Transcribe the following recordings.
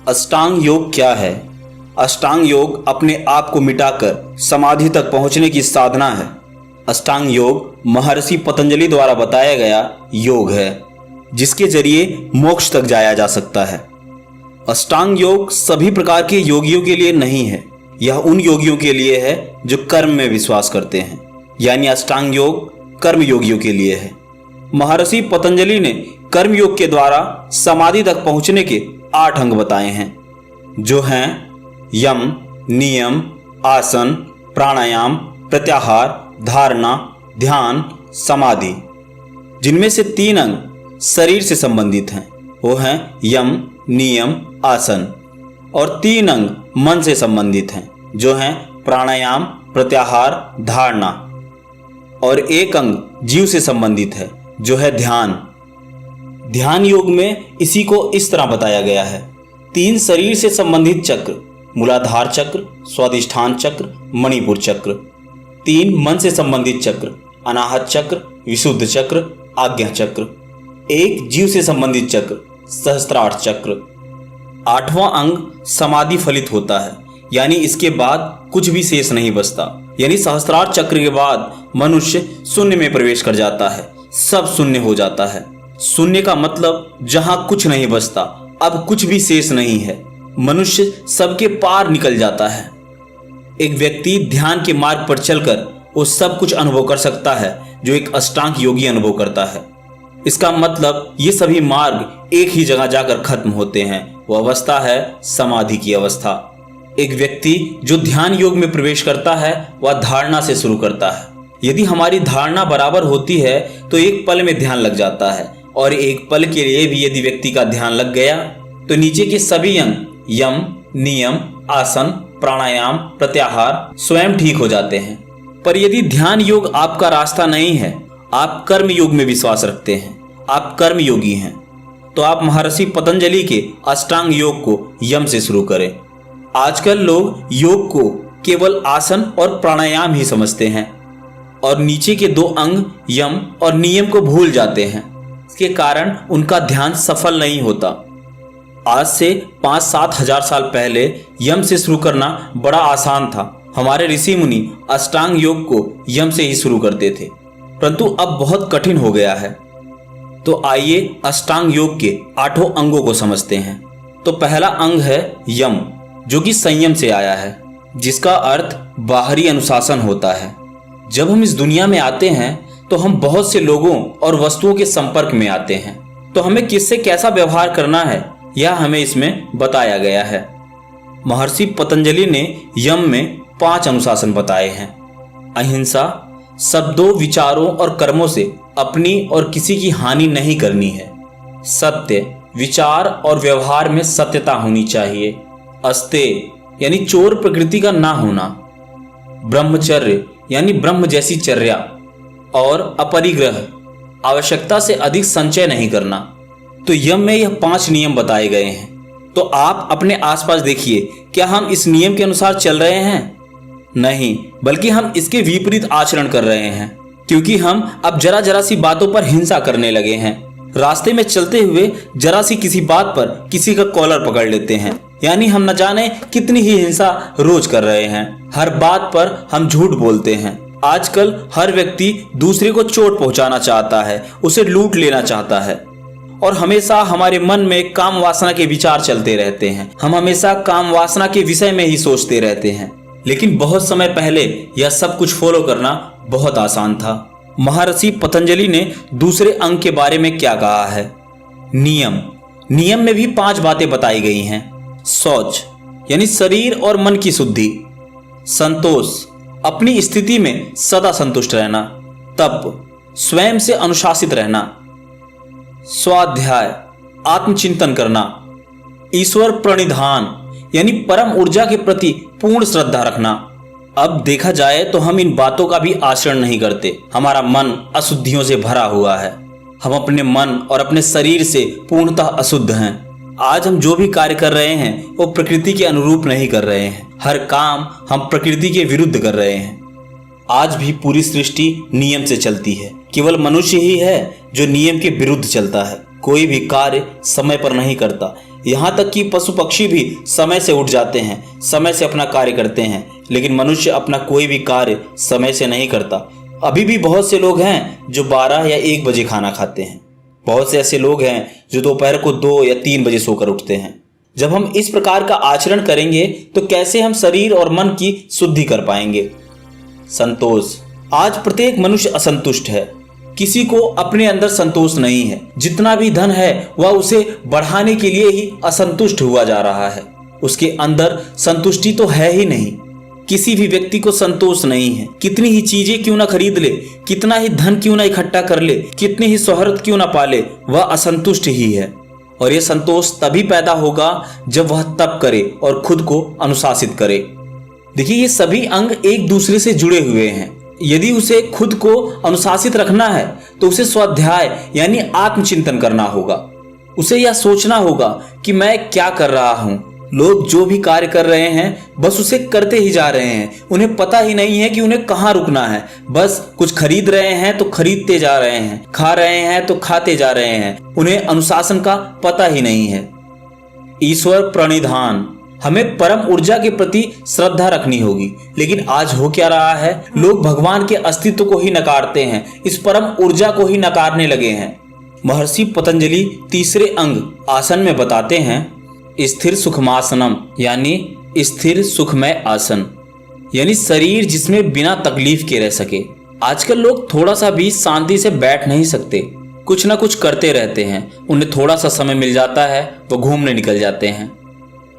अष्टांग योग क्या है? अष्टांग योग अपने आप को मिटाकर समाधि तक पहुंचने की साधना है। अष्टांग योग महर्षि पतंजलि द्वारा बताया गया योग है जिसके जरिए मोक्ष तक जाया जा सकता है। अष्टांग योग सभी प्रकार के योगियों के लिए नहीं है, यह उन योगियों के लिए है जो कर्म में विश्वास करते हैं, यानी अष्टांग योग कर्म योगियों के लिए है। महर्षि पतंजलि ने कर्म योग के द्वारा समाधि तक पहुंचने के 8 अंग बताए हैं, जो हैं यम, नियम, आसन, प्राणायाम, प्रत्याहार, धारणा, ध्यान, समाधि। जिनमें से 3 अंग शरीर से संबंधित हैं, वो हैं यम, नियम, आसन, और 3 अंग मन से संबंधित हैं, जो हैं प्राणायाम, प्रत्याहार, धारणा, और 1 अंग जीव से संबंधित है, जो है ध्यान। ध्यान योग में इसी को इस तरह बताया गया है। 3 शरीर से संबंधित चक्र, मूलाधार चक्र, स्वादिष्ठान चक्र, मणिपुर चक्र। 3 मन से संबंधित चक्र, अनाहत चक्र, विशुद्ध चक्र, आज्ञा चक्र। 1 जीव से संबंधित चक्र, सहस्त्रार्थ चक्र। 8वां अंग समाधि फलित होता है, यानी इसके बाद कुछ भी शेष नहीं बचता, यानी सहस्त्रार्थ चक्र के बाद मनुष्य शून्य में प्रवेश कर जाता है, सब शून्य हो जाता है। शून्य का मतलब जहां कुछ नहीं बचता, अब कुछ भी शेष नहीं है, मनुष्य सबके पार निकल जाता है। एक व्यक्ति ध्यान के मार्ग पर चलकर वो सब कुछ अनुभव कर सकता है जो एक अष्टांग योगी अनुभव करता है। इसका मतलब ये सभी मार्ग एक ही जगह जाकर खत्म होते हैं, वो अवस्था है समाधि की अवस्था। एक व्यक्ति जो ध्यान योग में प्रवेश करता है वह धारणा से शुरू करता है। यदि हमारी धारणा बराबर होती है तो एक पल में ध्यान लग जाता है, और एक पल के लिए भी यदि व्यक्ति का ध्यान लग गया तो नीचे के सभी अंग यम, नियम, आसन, प्राणायाम, प्रत्याहार स्वयं ठीक हो जाते हैं। पर यदि ध्यान योग आपका रास्ता नहीं है, आप कर्म योग में विश्वास रखते हैं, आप कर्म योगी हैं, तो आप महर्षि पतंजलि के अष्टांग योग को यम से शुरू करें। आजकल लोग योग को केवल आसन और प्राणायाम ही समझते हैं और नीचे के 2 अंग यम और नियम को भूल जाते हैं। इसके कारण उनका ध्यान सफल नहीं होता। आज से 5-7 हजार साल पहले यम से शुरू करना बड़ा आसान था। हमारे ऋषि मुनि अष्टांग योग को यम से ही शुरू करते थे, परंतु अब बहुत कठिन हो गया है। तो आइए अष्टांग योग के 8 अंगों को समझते हैं। तो पहला अंग है यम, जो कि संयम से आया है, जिसका अर्थ बाहरी अनुशासन होता है। जब हम इस दुनिया में आते हैं तो हम बहुत से लोगों और वस्तुओं के संपर्क में आते हैं, तो हमें किससे कैसा व्यवहार करना है यह हमें इसमें बताया गया है। महर्षि पतंजलि ने यम में 5 अनुशासन बताए हैं। अहिंसा, शब्दों, विचारों और कर्मों से अपनी और किसी की हानि नहीं करनी है। सत्य, विचार और व्यवहार में सत्यता होनी चाहिए। अस्तेय यानी चोर प्रकृति का ना होना। ब्रह्मचर्य यानी ब्रह्म जैसी चर्या, और अपरिग्रह, आवश्यकता से अधिक संचय नहीं करना। तो यम में यह 5 नियम बताए गए हैं। तो आप अपने आसपास देखिए, क्या हम इस नियम के अनुसार चल रहे हैं? नहीं, बल्कि हम इसके विपरीत आचरण कर रहे हैं, क्योंकि हम अब जरा जरा सी बातों पर हिंसा करने लगे हैं। रास्ते में चलते हुए जरा सी किसी बात पर किसी का कॉलर पकड़ लेते हैं, यानी हम न जाने कितनी ही हिंसा रोज कर रहे हैं। हर बात पर हम झूठ बोलते हैं। आजकल हर व्यक्ति दूसरे को चोट पहुंचाना चाहता है, उसे लूट लेना चाहता है, और हमेशा हमारे मन में काम वासना के विचार चलते रहते हैं। हम हमेशा काम वासना के विषय में ही सोचते रहते हैं। लेकिन बहुत समय पहले यह सब कुछ फॉलो करना बहुत आसान था। महर्षि पतंजलि ने दूसरे अंग के बारे में क्या कहा है? नियम। नियम में भी 5 बातें बताई गई हैं। शौच यानी शरीर और मन की शुद्धि। संतोष, अपनी स्थिति में सदा संतुष्ट रहना। तप, स्वयं से अनुशासित रहना। स्वाध्याय, आत्मचिंतन करना। ईश्वर प्रणिधान यानी परम ऊर्जा के प्रति पूर्ण श्रद्धा रखना। अब देखा जाए तो हम इन बातों का भी आचरण नहीं करते। हमारा मन अशुद्धियों से भरा हुआ है। हम अपने मन और अपने शरीर से पूर्णतः अशुद्ध हैं। आज हम जो भी कार्य कर रहे हैं वो प्रकृति के अनुरूप नहीं कर रहे हैं। हर काम हम प्रकृति के विरुद्ध कर रहे हैं। आज भी पूरी सृष्टि नियम से चलती है। केवल मनुष्य ही है जो नियम के विरुद्ध चलता है। कोई भी कार्य समय पर नहीं करता, यहाँ तक कि पशु पक्षी भी समय से उठ जाते हैं, समय से अपना कार्य करते हैं, लेकिन मनुष्य अपना कोई भी कार्य समय से नहीं करता। अभी भी बहुत से लोग हैं जो 12 या 1 बजे खाना खाते हैं। बहुत से ऐसे लोग हैं जो दोपहर को 2 या 3 बजे सोकर उठते हैं। जब हम इस प्रकार का आचरण करेंगे तो कैसे हम शरीर और मन की शुद्धि कर पाएंगे। संतोष। आज प्रत्येक मनुष्य असंतुष्ट है। किसी को अपने अंदर संतोष नहीं है। जितना भी धन है वह उसे बढ़ाने के लिए ही असंतुष्ट हुआ जा रहा है। उसके अंदर संतुष्टि तो है ही नहीं। किसी भी व्यक्ति को संतोष नहीं है। कितनी ही चीजें क्यों ना खरीद ले, कितना ही धन क्यों ना इकट्ठा कर ले, कितनी ही शोहरत क्यों ना पाले, वह असंतुष्ट ही है। और यह संतोष तभी पैदा होगा जब वह तप करे और खुद को अनुशासित करे। देखिए, ये सभी अंग एक दूसरे से जुड़े हुए हैं। यदि उसे खुद को अनुशासित रखना है तो उसे स्वाध्याय यानी आत्मचिंतन करना होगा। उसे यह सोचना होगा कि मैं क्या कर रहा हूं। लोग जो भी कार्य कर रहे हैं बस उसे करते ही जा रहे हैं। उन्हें पता ही नहीं है कि उन्हें कहाँ रुकना है। बस कुछ खरीद रहे हैं तो खरीदते जा रहे हैं, खा रहे हैं तो खाते जा रहे हैं। उन्हें अनुशासन का पता ही नहीं है। ईश्वर प्रणिधान। हमें परम ऊर्जा के प्रति श्रद्धा रखनी होगी, लेकिन आज हो क्या रहा है, लोग भगवान के अस्तित्व को ही नकारते हैं, इस परम ऊर्जा को ही नकारने लगे हैं। महर्षि पतंजलि तीसरे अंग आसन में बताते हैं स्थिर सुखमासनम, यानी स्थिर सुखमय आसन, यानी शरीर जिसमें बिना तकलीफ के रह सके। आजकल लोग थोड़ा सा भी शांति से बैठ नहीं सकते, कुछ ना कुछ करते रहते हैं। उन्हें थोड़ा सा समय मिल जाता है वो घूमने निकल जाते हैं।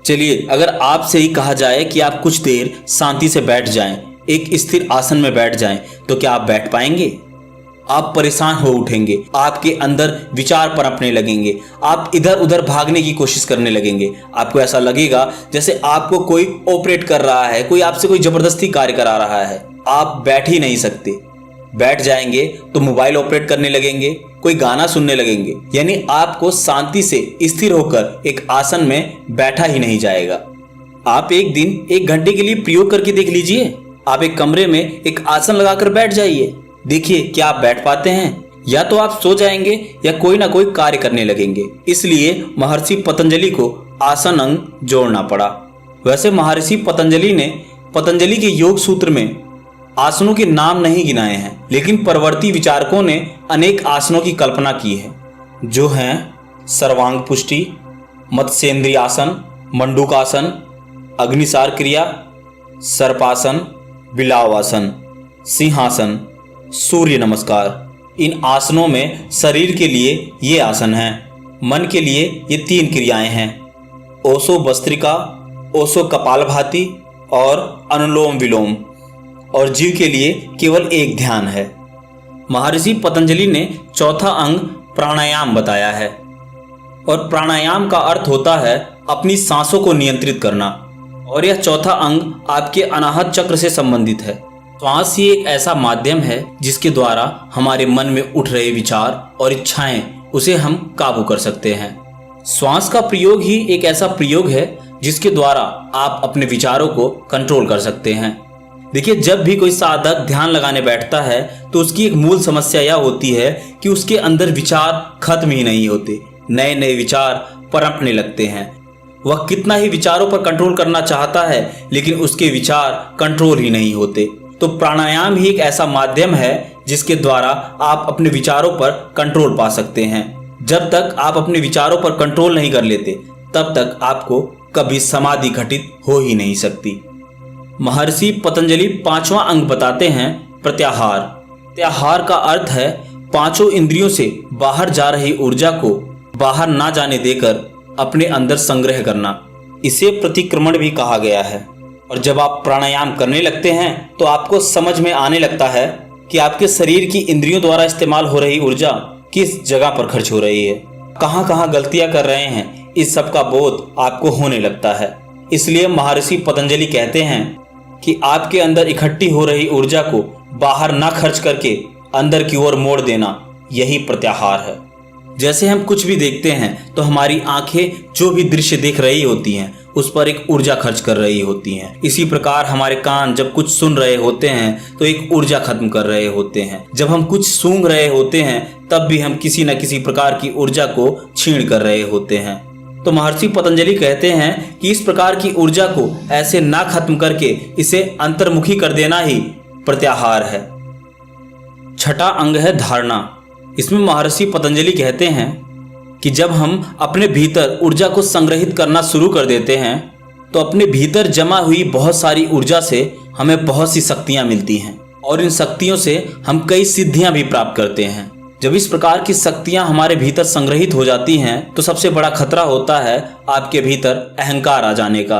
चलिए, अगर आपसे ही कहा जाए कि आप कुछ देर शांति से बैठ जाएं, एक स्थिर आसन में बैठ जाएं, तो क्या आप बैठ पाएंगे? आप परेशान हो उठेंगे, आपके अंदर विचार पनपने लगेंगे, आप इधर उधर भागने की कोशिश करने लगेंगे। आपको ऐसा लगेगा जैसे आपको कोई ऑपरेट कर रहा है, कोई आपसे कोई जबरदस्ती कार्य करा रहा है। आप बैठ ही नहीं सकते। बैठ जाएंगे तो मोबाइल ऑपरेट करने लगेंगे, कोई गाना सुनने लगेंगे, यानी आपको शांति से स्थिर होकर एक आसन में बैठा ही नहीं जाएगा। आप एक दिन 1 घंटे के लिए प्रयोग करके देख लीजिए। आप एक कमरे में एक आसन लगाकर बैठ जाइए, देखिए क्या आप बैठ पाते हैं। या तो आप सो जाएंगे या कोई ना कोई कार्य करने लगेंगे। इसलिए महर्षि पतंजलि को आसन अंग जोड़ना पड़ा। वैसे महर्षि पतंजलि ने पतंजलि के योग सूत्र में आसनों के नाम नहीं गिनाए हैं, लेकिन परवर्ती विचारकों ने अनेक आसनों की कल्पना की है, जो हैं सर्वांग पुष्टि, मत्स्येंद्रियासन, मंडूकासन, अग्निसार क्रिया, सर्पासन, बिलावासन, सिंहासन, सूर्य नमस्कार। इन आसनों में शरीर के लिए ये आसन हैं, मन के लिए ये 3 क्रियाएं हैं, ओशो भस्त्रिका, ओशो कपालभाति और अनुलोम विलोम, और जीव के लिए केवल एक ध्यान है। महर्षि पतंजलि ने चौथा अंग प्राणायाम बताया है, और प्राणायाम का अर्थ होता है अपनी सांसों को नियंत्रित करना, और यह चौथा अंग आपके अनाहत चक्र से संबंधित है। श्वास ही एक ऐसा माध्यम है जिसके द्वारा हमारे मन में उठ रहे विचार और इच्छाएं, उसे हम काबू कर सकते हैं। श्वास का प्रयोग ही एक ऐसा प्रयोग है जिसके द्वारा आप अपने विचारों को कंट्रोल कर सकते हैं। देखिए, जब भी कोई साधक ध्यान लगाने बैठता है तो उसकी एक मूल समस्या यह होती है कि उसके अंदर विचार खत्म ही नहीं होते, नए नए विचार पनपने लगते हैं। वह कितना ही विचारों पर कंट्रोल करना चाहता है, लेकिन उसके विचार कंट्रोल ही नहीं होते। तो प्राणायाम ही एक ऐसा माध्यम है जिसके द्वारा आप अपने विचारों पर कंट्रोल पा सकते हैं। जब तक आप अपने विचारों पर कंट्रोल नहीं कर लेते, तब तक आपको कभी समाधि घटित हो ही नहीं सकती। महर्षि पतंजलि 5वां अंग बताते हैं प्रत्याहार। प्रत्याहार का अर्थ है 5 इंद्रियों से बाहर जा रही ऊर्जा को बाहर ना जाने देकर अपने अंदर संग्रह करना। इसे प्रतिक्रमण भी कहा गया है। और जब आप प्राणायाम करने लगते हैं तो आपको समझ में आने लगता है कि आपके शरीर की इंद्रियों द्वारा इस्तेमाल हो रही ऊर्जा किस जगह पर खर्च हो रही है, कहाँ कहाँ गलतियां कर रहे हैं, इस सब का बोध आपको होने लगता है। इसलिए महर्षि पतंजलि कहते हैं कि आपके अंदर इकट्ठी हो रही ऊर्जा को बाहर ना खर्च करके अंदर की ओर मोड़ देना, यही प्रत्याहार है। जैसे हम कुछ भी देखते हैं तो हमारी आंखें जो भी दृश्य देख रही होती हैं उस पर एक ऊर्जा खर्च कर रही होती हैं। इसी प्रकार हमारे कान जब कुछ सुन रहे होते हैं तो एक ऊर्जा खत्म कर रहे होते हैं। जब हम कुछ सूंघ रहे होते हैं तब भी हम किसी न किसी प्रकार की ऊर्जा को छीण कर रहे होते हैं। तो महर्षि पतंजलि कहते हैं कि इस प्रकार की ऊर्जा को ऐसे ना खत्म करके इसे अंतर्मुखी कर देना ही प्रत्याहार है। छठा अंग है धारणा। इसमें महर्षि पतंजलि कहते हैं कि जब हम अपने भीतर ऊर्जा को संग्रहित करना शुरू कर देते हैं तो अपने भीतर जमा हुई बहुत सारी ऊर्जा से हमें बहुत सी शक्तियां मिलती हैं और इन शक्तियों से हम कई सिद्धियां भी प्राप्त करते हैं। जब इस प्रकार की शक्तियां हमारे भीतर संग्रहित हो जाती हैं तो सबसे बड़ा खतरा होता है आपके भीतर अहंकार आ जाने का।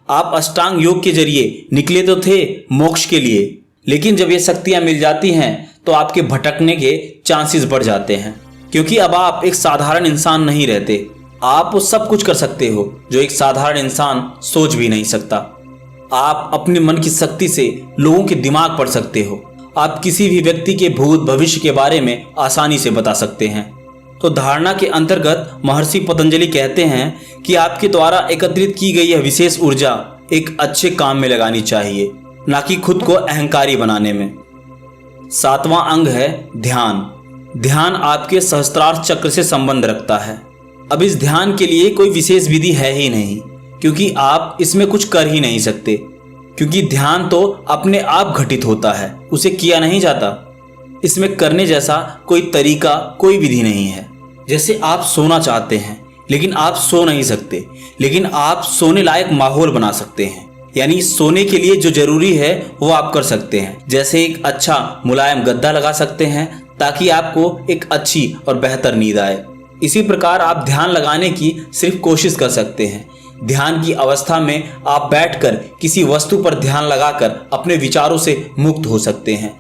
आप अष्टांग योग के जरिए निकले तो थे मोक्ष के लिए, लेकिन जब ये शक्तियां मिल जाती हैं तो आपके भटकने के चांसेस बढ़ जाते हैं, क्योंकि अब आप एक साधारण इंसान नहीं रहते। आप वो सब कुछ कर सकते हो जो एक साधारण इंसान सोच भी नहीं सकता। आप अपने मन की शक्ति से लोगों के दिमाग पढ़ सकते हो। आप किसी भी व्यक्ति के भूत भविष्य के बारे में आसानी से बता सकते हैं। तो धारणा के अंतर्गत महर्षि पतंजलि कहते हैं कि आपके द्वारा एकत्रित की गई यह विशेष ऊर्जा एक अच्छे काम में लगानी चाहिए, ना कि खुद को अहंकारी बनाने में। सातवां अंग है ध्यान। ध्यान आपके सहस्त्रार चक्र से संबंध रखता है। अब इस ध्यान के लिए कोई विशेष विधि है ही नहीं, क्योंकि आप इसमें कुछ कर ही नहीं सकते, क्योंकि ध्यान तो अपने आप घटित होता है, उसे किया नहीं जाता। इसमें करने जैसा कोई तरीका, कोई विधि नहीं है। जैसे आप सोना चाहते हैं लेकिन आप सो नहीं सकते, लेकिन आप सोने लायक माहौल बना सकते हैं। यानी सोने के लिए जो जरूरी है वो आप कर सकते हैं। जैसे एक अच्छा मुलायम गद्दा लगा सकते हैं ताकि आपको एक अच्छी और बेहतर नींद आए। इसी प्रकार आप ध्यान लगाने की सिर्फ कोशिश कर सकते हैं। ध्यान की अवस्था में आप बैठकर किसी वस्तु पर ध्यान लगाकर अपने विचारों से मुक्त हो सकते हैं।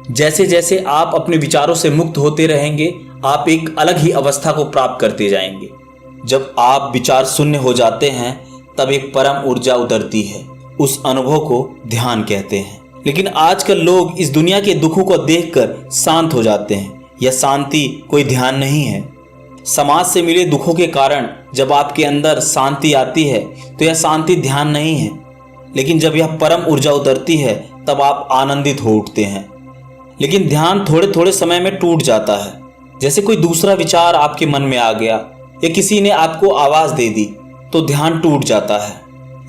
जैसे जैसे आप अपने विचारों से मुक्त होते रहेंगे, आप एक अलग ही अवस्था को प्राप्त करते जाएंगे। जब आप विचार शून्य हो जाते हैं तब एक परम ऊर्जा उतरती है। उस अनुभव को ध्यान कहते हैं। लेकिन आजकल लोग इस दुनिया के दुखों को देखकर शांत हो जाते हैं। यह शांति कोई ध्यान नहीं है। समाज से मिले दुखों के कारण जब आपके अंदर शांति आती है तो यह शांति ध्यान नहीं है, लेकिन जब यह परम ऊर्जा उतरती है तब आप आनंदित हो उठते हैं। लेकिन ध्यान थोड़े थोड़े समय में टूट जाता है। जैसे कोई दूसरा विचार आपके मन में आ गया या किसी ने आपको आवाज दे दी तो ध्यान टूट जाता है।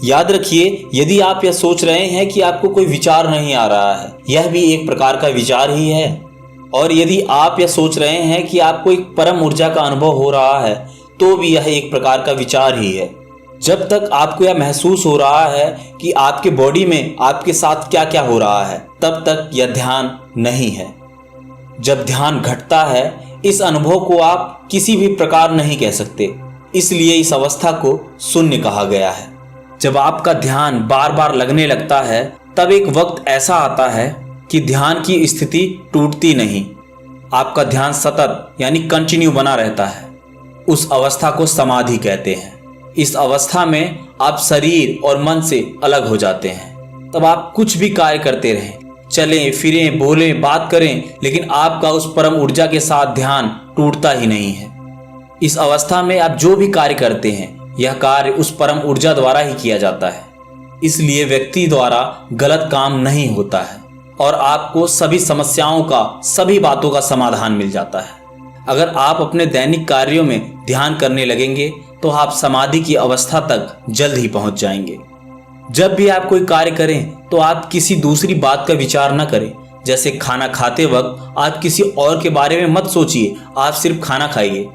याद रखिए, यदि आप यह सोच रहे हैं कि आपको कोई विचार नहीं आ रहा है, यह भी एक प्रकार का विचार ही है। और यदि आप यह सोच रहे हैं कि आपको एक परम ऊर्जा का अनुभव हो रहा है तो भी यह एक प्रकार का विचार ही है। जब तक आपको यह महसूस हो रहा है कि आपके बॉडी में आपके साथ क्या क्या हो रहा है, तब तक यह ध्यान नहीं है। जब ध्यान घटता है, इस अनुभव को आप किसी भी प्रकार नहीं कह सकते, इसलिए इस अवस्था को शून्य कहा गया है। जब आपका ध्यान बार बार लगने लगता है तब एक वक्त ऐसा आता है कि ध्यान की स्थिति टूटती नहीं, आपका ध्यान सतत यानी कंटिन्यू बना रहता है। उस अवस्था को समाधि कहते हैं। इस अवस्था में आप शरीर और मन से अलग हो जाते हैं। तब आप कुछ भी कार्य करते रहें, चलें फिरें, बोलें, बात करें, लेकिन आपका उस परम ऊर्जा के साथ ध्यान टूटता ही नहीं है। इस अवस्था में आप जो भी कार्य करते हैं, यह कार्य उस परम ऊर्जा द्वारा ही किया जाता है। इसलिए व्यक्ति द्वारा गलत काम नहीं होता है और आपको सभी समस्याओं का, सभी बातों का समाधान मिल जाता है। अगर आप अपने दैनिक कार्यों में ध्यान करने लगेंगे तो आप समाधि की अवस्था तक जल्द ही पहुंच जाएंगे। जब भी आप कोई कार्य करें तो आप किसी दूसरी बात का विचार न करें। जैसे खाना खाते वक्त आप किसी और के बारे में मत सोचिए, आप सिर्फ खाना खाइए।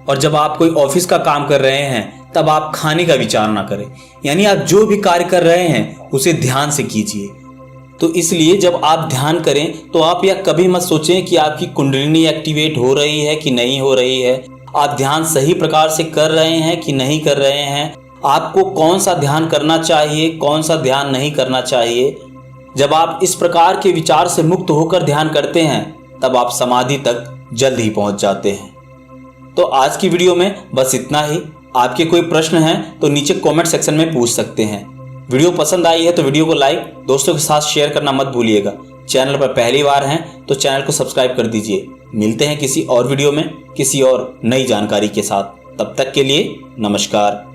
और जब आप कोई ऑफिस का काम कर रहे हैं तब आप खाने का विचार ना करें। यानी आप जो भी कार्य कर रहे हैं उसे ध्यान से कीजिए। तो इसलिए जब आप ध्यान करें तो आप यह कभी मत सोचें कि आपकी कुंडलिनी एक्टिवेट हो रही है कि नहीं हो रही है, आप ध्यान सही प्रकार से कर रहे हैं कि नहीं कर रहे हैं, आपको कौन सा ध्यान करना चाहिए, कौन सा ध्यान नहीं करना चाहिए। जब आप इस प्रकार के विचार से मुक्त होकर ध्यान करते हैं तब आप समाधि तक जल्द ही पहुंच जाते हैं। तो आज की वीडियो में बस इतना ही। आपके कोई प्रश्न हैं तो नीचे कमेंट सेक्शन में पूछ सकते हैं। वीडियो पसंद आई है तो वीडियो को लाइक, दोस्तों के साथ शेयर करना मत भूलिएगा। चैनल पर पहली बार हैं तो चैनल को सब्सक्राइब कर दीजिए। मिलते हैं किसी और वीडियो में किसी और नई जानकारी के साथ। तब तक के लिए नमस्कार।